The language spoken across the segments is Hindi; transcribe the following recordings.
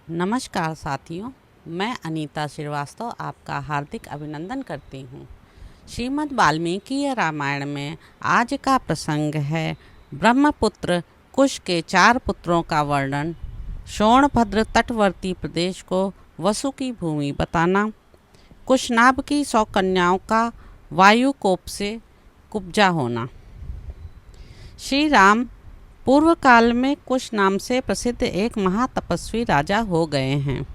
नमस्कार साथियों, मैं अनीता श्रीवास्तव आपका हार्दिक अभिनंदन करती हूँ। श्रीमद् वाल्मीकि रामायण में आज का प्रसंग है ब्रह्मपुत्र कुश के 4 पुत्रों का वर्णन, सोनभद्र तटवर्ती प्रदेश को वसु की भूमि बताना, कुशनाभ की 100 कन्याओं का वायु कोप से कुब्जा होना। श्री राम पूर्व काल में कुश नाम से प्रसिद्ध एक महातपस्वी राजा हो गए हैं।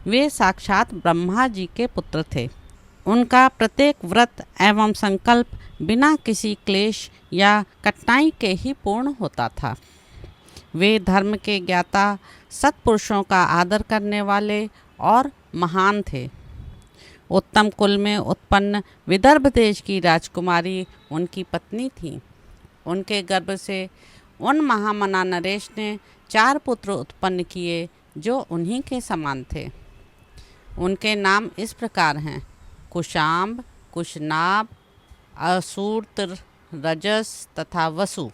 वे साक्षात ब्रह्मा जी के पुत्र थे। उनका प्रत्येक व्रत एवं संकल्प बिना किसी क्लेश या कठिनाई के ही पूर्ण होता था। वे धर्म के ज्ञाता, सत्पुरुषों का आदर करने वाले और महान थे। उत्तम कुल में उत्पन्न विदर्भ देश की राजकुमारी उनकी पत्नी थी। उनके गर्भ से उन महामना नरेश ने 4 पुत्र उत्पन्न किए जो उन्हीं के समान थे। उनके नाम इस प्रकार हैं: कुशाम्ब, कुशनाभ, असूर्त, रजस तथा वसु।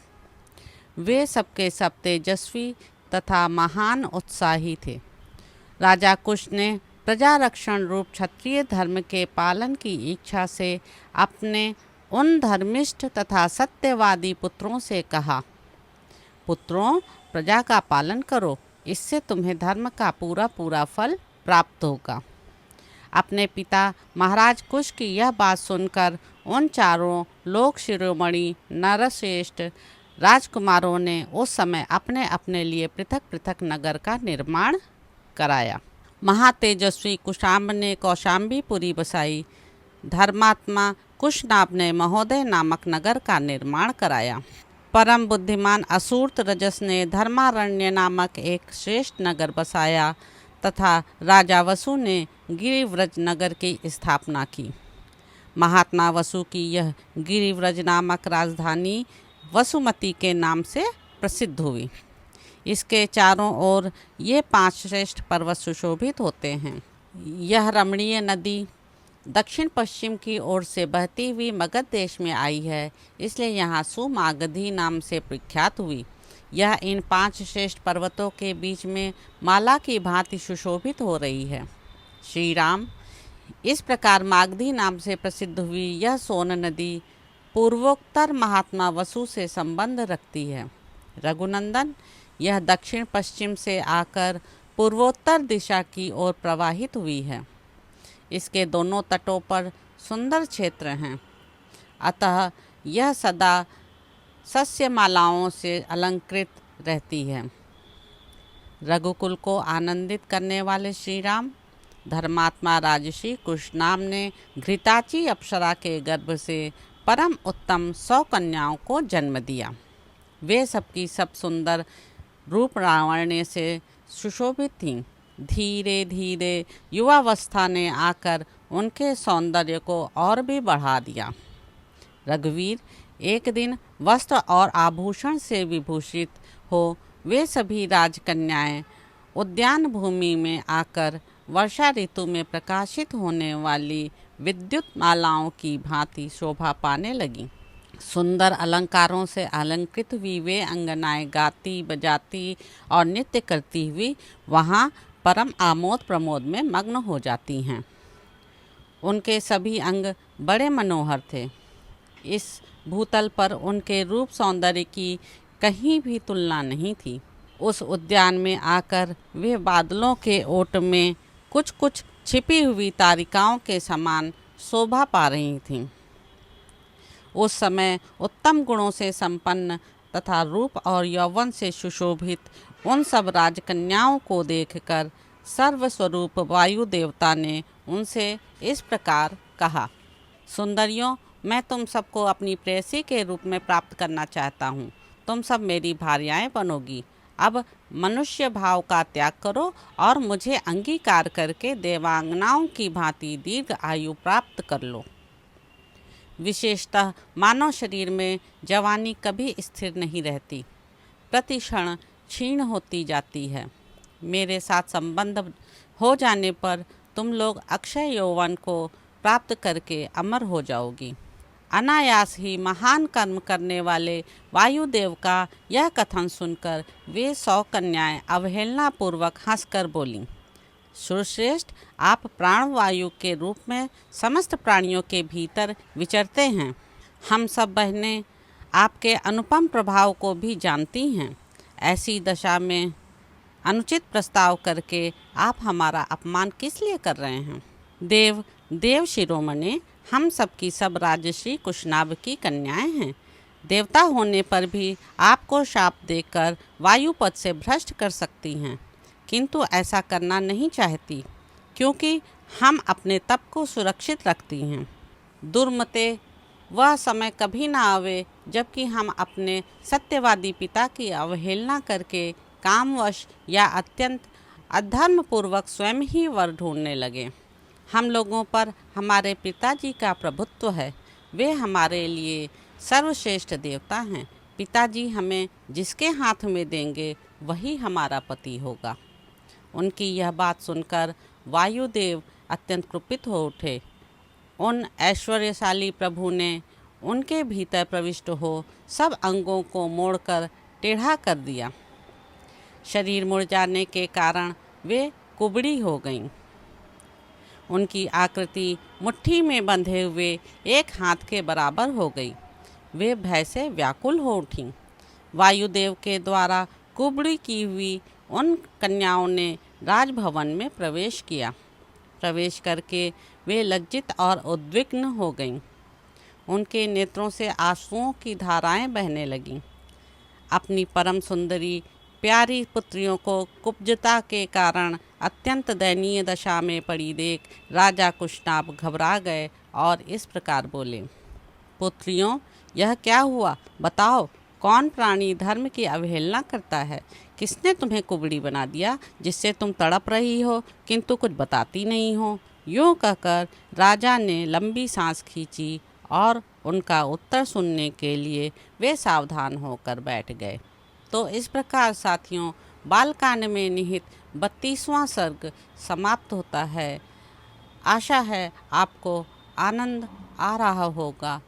वे सबके सब तेजस्वी तथा महान उत्साही थे। राजा कुश ने प्रजा रक्षण रूप क्षत्रिय धर्म के पालन की इच्छा से अपने उन धर्मिष्ठ तथा सत्यवादी पुत्रों से कहा, पुत्रों, प्रजा का पालन करो, इससे तुम्हें धर्म का पूरा पूरा फल प्राप्त होगा। अपने पिता महाराज कुश की यह बात सुनकर उन चारों लोक शिरोमणि नरश्रेष्ठ राजकुमारों ने उस समय अपने अपने लिए पृथक पृथक नगर का निर्माण कराया। महातेजस्वी कुशाम्ब ने कौशाम्बीपुरी बसाई। धर्मात्मा कुशनाभ ने महोदय नामक नगर का निर्माण कराया। परम बुद्धिमान असूर्त रजस ने धर्मारण्य नामक एक श्रेष्ठ नगर बसाया तथा राजा वसु ने गिरिव्रज नगर की स्थापना की। महात्मा वसु की यह गिरिव्रज नामक राजधानी वसुमती के नाम से प्रसिद्ध हुई। इसके चारों ओर ये 5 श्रेष्ठ पर्वत सुशोभित होते हैं। यह रमणीय नदी दक्षिण पश्चिम की ओर से बहती हुई मगध देश में आई है, इसलिए यहाँ सुमागधी नाम से प्रख्यात हुई। यह इन 5 श्रेष्ठ पर्वतों के बीच में माला की भांति सुशोभित हो रही है। श्री राम इस प्रकार मागधी नाम से प्रसिद्ध हुई यह सोन नदी पूर्वोत्तर महात्मा वसु से संबंध रखती है। रघुनंदन, यह दक्षिण पश्चिम से आकर पूर्वोत्तर दिशा की ओर प्रवाहित हुई है। इसके दोनों तटों पर सुंदर क्षेत्र हैं, अतः यह सदा सस्यमालाओं से अलंकृत रहती है। रघुकुल को आनंदित करने वाले श्री राम धर्मात्मा राजर्षि कुशनाभ ने घृताची अप्सरा के गर्भ से परम उत्तम 100 कन्याओं को जन्म दिया। वे सबकी सब सुंदर रूप लावण्य से सुशोभित थीं। धीरे धीरे युवावस्था ने आकर उनके सौंदर्य को और भी बढ़ा दिया। रघुवीर, एक दिन वस्त्र और आभूषण से विभूषित हो वे सभी राजकन्याएं उद्यान भूमि में आकर वर्षा ऋतु में प्रकाशित होने वाली विद्युत मालाओं की भांति शोभा पाने लगीं। सुंदर अलंकारों से अलंकृत हुई वे अंगनाएं गाती बजाती और नृत्य करती हुई वहाँ परम आमोद प्रमोद में मग्न हो जाती हैं। उनके सभी अंग बड़े मनोहर थे। इस भूतल पर उनके रूप सौंदर्य की कहीं भी तुलना नहीं थी। उस उद्यान में आकर वे बादलों के ओट में कुछ कुछ छिपी हुई तारिकाओं के समान शोभा पा रही थीं। उस समय उत्तम गुणों से संपन्न तथा रूप और यौवन से सुशोभित उन सब राजकन्याओं को देखकर सर्वस्वरूप वायु देवता ने उनसे इस प्रकार कहा, सुंदरियों, मैं तुम सबको अपनी प्रेयसी के रूप में प्राप्त करना चाहता हूँ। तुम सब मेरी भार्याएं बनोगी। अब मनुष्य भाव का त्याग करो और मुझे अंगीकार करके देवांगनाओं की भांति दीर्घ आयु प्राप्त कर लो। विशेषतः मानव शरीर में जवानी कभी स्थिर नहीं रहती, प्रति क्षण क्षीण होती जाती है। मेरे साथ संबंध हो जाने पर तुम लोग अक्षय यौवन को प्राप्त करके अमर हो जाओगी। अनायास ही महान कर्म करने वाले वायुदेव का यह कथन सुनकर वे 100 कन्याएं अवहेलनापूर्वक हंसकर बोलीं, सुरश्रेष्ठ, आप प्राणवायु के रूप में समस्त प्राणियों के भीतर विचरते हैं। हम सब बहनें आपके अनुपम प्रभाव को भी जानती हैं। ऐसी दशा में अनुचित प्रस्ताव करके आप हमारा अपमान किस लिए कर रहे हैं? देव शिरोमणि, हम सब की सब राजश्री कुशनाभ की कन्याएं हैं। देवता होने पर भी आपको शाप देकर वायुपद से भ्रष्ट कर सकती हैं, किंतु ऐसा करना नहीं चाहती, क्योंकि हम अपने तप को सुरक्षित रखती हैं। दुर्मते, वह समय कभी ना आवे जबकि हम अपने सत्यवादी पिता की अवहेलना करके कामवश या अत्यंत अधर्मपूर्वक स्वयं ही वर ढूंढने लगे। हम लोगों पर हमारे पिताजी का प्रभुत्व है, वे हमारे लिए सर्वश्रेष्ठ देवता हैं। पिताजी हमें जिसके हाथ में देंगे वही हमारा पति होगा। उनकी यह बात सुनकर वायुदेव अत्यंत कुपित हो उठे। उन ऐश्वर्यशाली प्रभु ने उनके भीतर प्रविष्ट हो सब अंगों को मोड़कर टेढ़ा कर दिया। शरीर मुड़ जाने के कारण वे कुबड़ी हो गईं। उनकी आकृति मुट्ठी में बंधे हुए एक हाथ के बराबर हो गई। वे भय से व्याकुल हो उठीं। वायुदेव के द्वारा कुबड़ी की हुई उन कन्याओं ने राजभवन में प्रवेश किया। प्रवेश करके वे लज्जित और उद्विग्न हो गईं। उनके नेत्रों से आंसुओं की धाराएं बहने लगीं। अपनी परम सुंदरी प्यारी पुत्रियों को कुब्जता के कारण अत्यंत दयनीय दशा में पड़ी देख राजा कुशनाभ घबरा गए और इस प्रकार बोले, पुत्रियों, यह क्या हुआ? बताओ, कौन प्राणी धर्म की अवहेलना करता है? किसने तुम्हें कुबड़ी बना दिया जिससे तुम तड़प रही हो किंतु कुछ बताती नहीं हो? यूँ कहकर राजा ने लंबी सांस खींची और उनका उत्तर सुनने के लिए वे सावधान होकर बैठ गए। तो इस प्रकार साथियों, बालकांड में निहित 32वां सर्ग समाप्त होता है। आशा है आपको आनंद आ रहा होगा।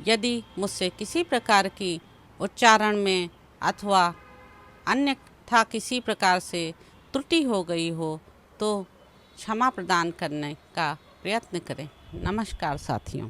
यदि मुझसे किसी प्रकार की उच्चारण में अथवा अन्यथा किसी प्रकार से त्रुटि हो गई हो तो क्षमा प्रदान करने का प्रयत्न करें। नमस्कार साथियों।